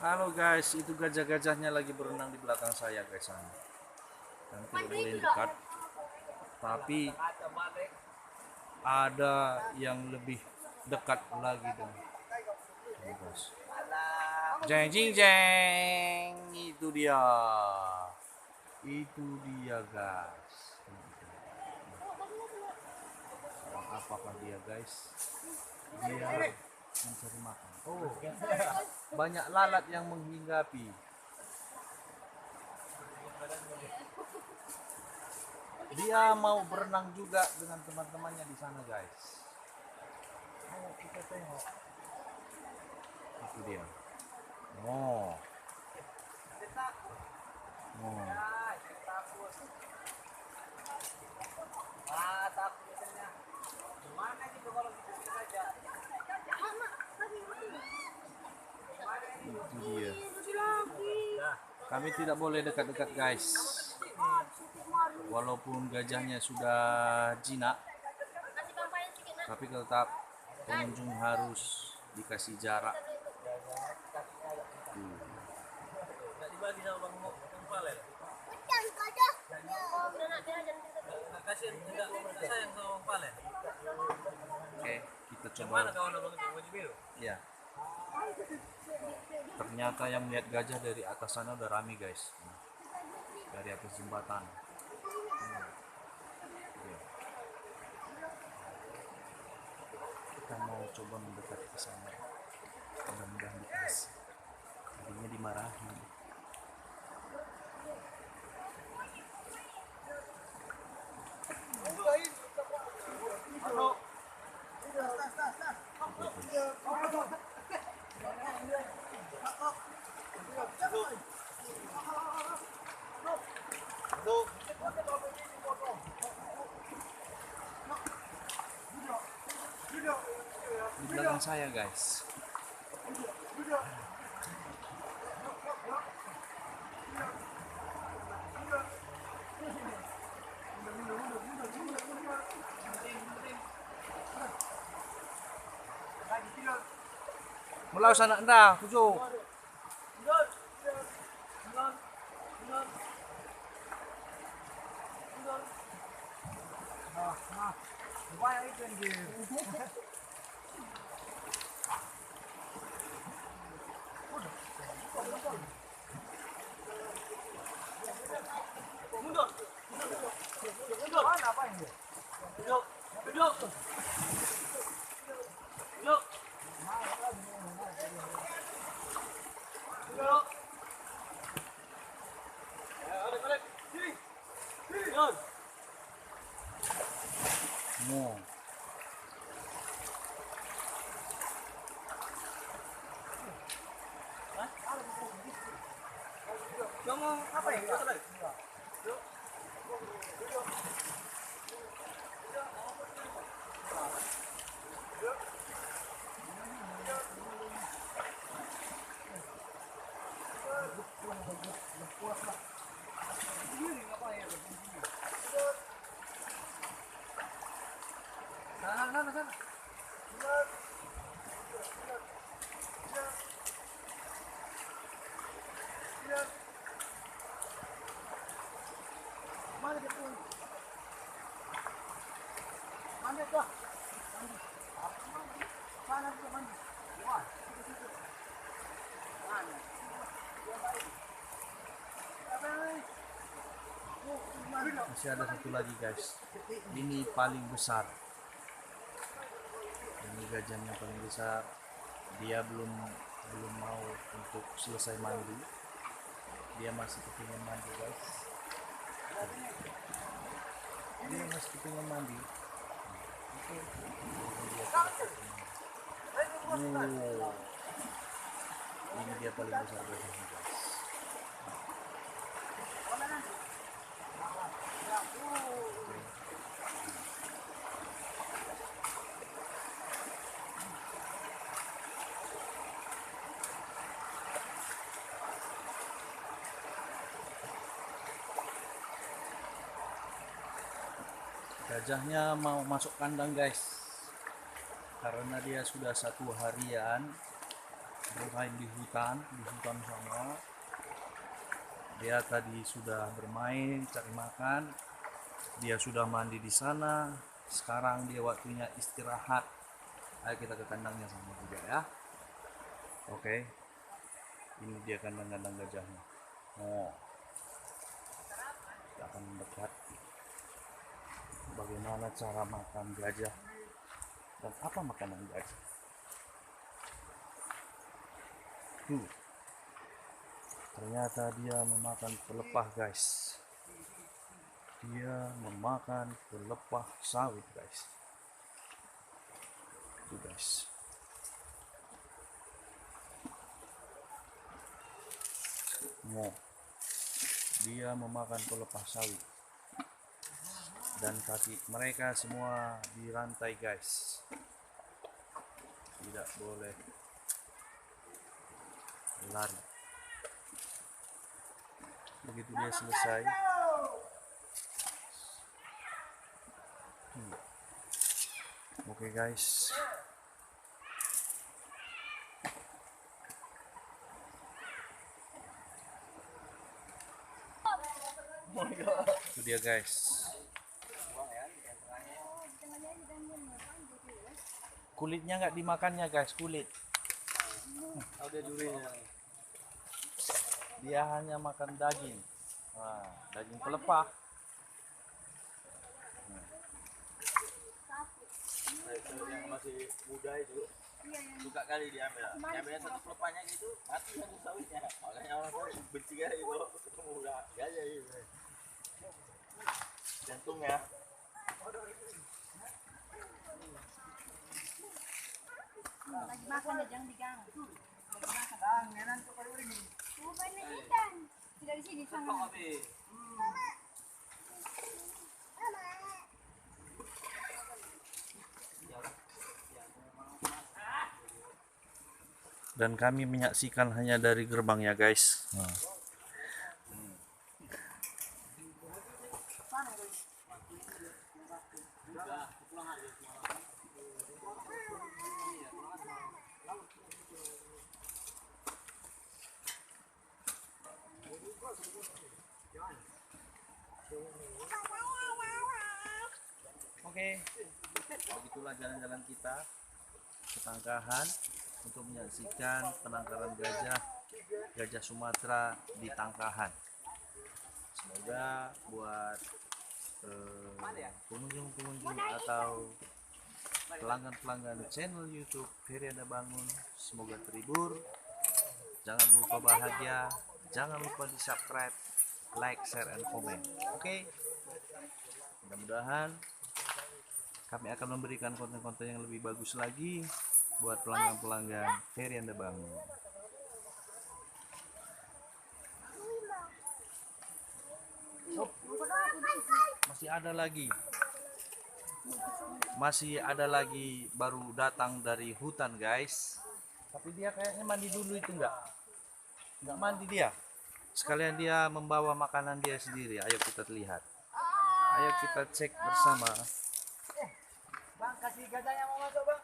Halo guys, itu gajah-gajahnya lagi berenang di belakang saya guys. Dan tidak boleh dekat, tapi ada yang lebih dekat lagi dong. Ini guys. Jeng jeng jeng, itu dia guys. Apakah dia guys? Dia mencari makan. Oh, banyak lalat yang menghinggapi. Dia mau berenang juga dengan teman-temannya di sana guys. Oh, kita tengok. Itu dia. Oh. Oh. Itu dia. Kami tidak boleh dekat-dekat guys. Walaupun gajahnya sudah jinak, tapi tetap pengunjung harus dikasih jarak. Oke, kita coba. Ya. Ternyata yang melihat gajah dari atas sana udah rame guys. Dari atas jembatan. Kita mau coba mendekat ke sana. Mudah-mudahan dikasih. Tadinya dimarahin. Di belakang saya guys. Mulaw sana anda, tujuh. Mau. Ngomong apa ya? Sana. Mana dia pun? Mana tuh? Mana dia mandi? Wah, situ. Mana? Masih ada satu lagi guys. Ini paling besar. Ini gajahnya paling besar. Dia belum mau untuk selesai mandi. Dia masih kepingin mandi guys. Dia masih kepingin mandi. Ini dia paling besar gajahnya guys. Gajahnya mau masuk kandang guys, karena dia sudah 1 harian bermain di hutan sana. Dia tadi sudah bermain cari makan, dia sudah mandi di sana. Sekarang dia waktunya istirahat. Ayo kita ke kandangnya sama juga ya. Oke, ini dia kandang-kandang gajahnya. Oh, kita akan mendekat bagaimana cara makan gajah dan apa makanan gajah. Ternyata dia memakan pelepah guys. Dia memakan pelepah sawit guys. Itu guys. Dia memakan pelepah sawit. Dan kaki mereka semua dirantai guys. Tidak boleh lari. Begitu dia selesai, oke guys, itu dia guys. Kulitnya nggak dimakannya guys, kulit. Ada durinya. Dia hanya makan daging. Nah, daging pelepah. Nah, itu yang masih muda itu suka kali diambil. Diambilnya satu pelepahnya gitu, mati satu sawitnya. Makanya orang benci kali itu ketemu udah gajah gitu. Jantungnya. Lagi makan ya, jangan digang. Lagi makan. Ngenan tuh kalau ini. Bukan ikan. Tidak di sini sana. Dan kami menyaksikan hanya dari gerbangnya guys. Nah. Oke, begitulah jalan-jalan kita ke Tangkahan untuk menyaksikan penangkaran gajah Sumatera di Tangkahan. Semoga buat pengunjung-pengunjung atau pelanggan-pelanggan channel YouTube Ferianda Bangun semoga terhibur. Jangan lupa bahagia, jangan lupa di subscribe, like, share, and comment. Oke, mudah-mudahan kami akan memberikan konten-konten yang lebih bagus lagi buat pelanggan-pelanggan Ferianda Bangun. Masih ada lagi baru datang dari hutan guys. Tapi dia kayaknya mandi dulu itu enggak mandi dia. Sekalian dia membawa makanan dia sendiri. Ayo kita lihat. Ayo kita cek bersama. Bang, kasih gajahnya mau masuk, Bang.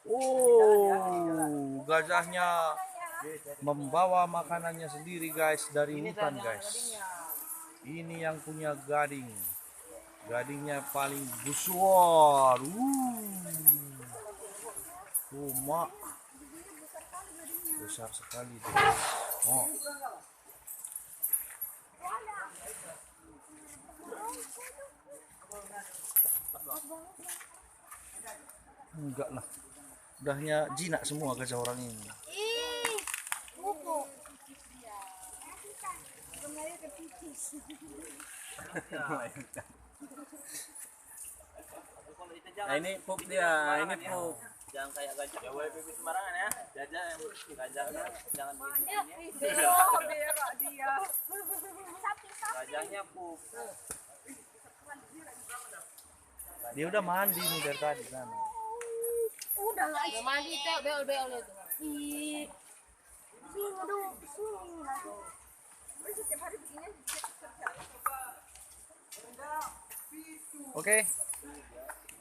Oh, gajahnya membawa makanannya sendiri guys dari hutan guys. Ini yang punya gading. Gadingnya paling besar. Mak. Besar sekali dia. Oh. Enggak lah. Udahnya jinak semua gajah orang ini. Nah ini pup dia, ini pup. Jangan kayak gajah. Gak boleh pipis sembarangan ya. Gajah yang gajahnya jangan pipis. Berak dia. Gajahnya pup. Dia udah mandi nih dari tadi sana. Udah lah. Udah mandi teh, beol-beol itu. Ih. Sini aduh, sini lagi. Setiap hari begini. Oke.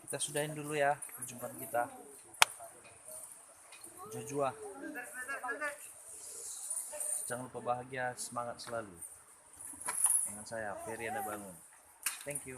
Kita sudahin dulu ya perjumpaan kita. Jojua. Jangan lupa bahagia, semangat selalu. Dengan saya Ferry Anda Bangun. Thank you.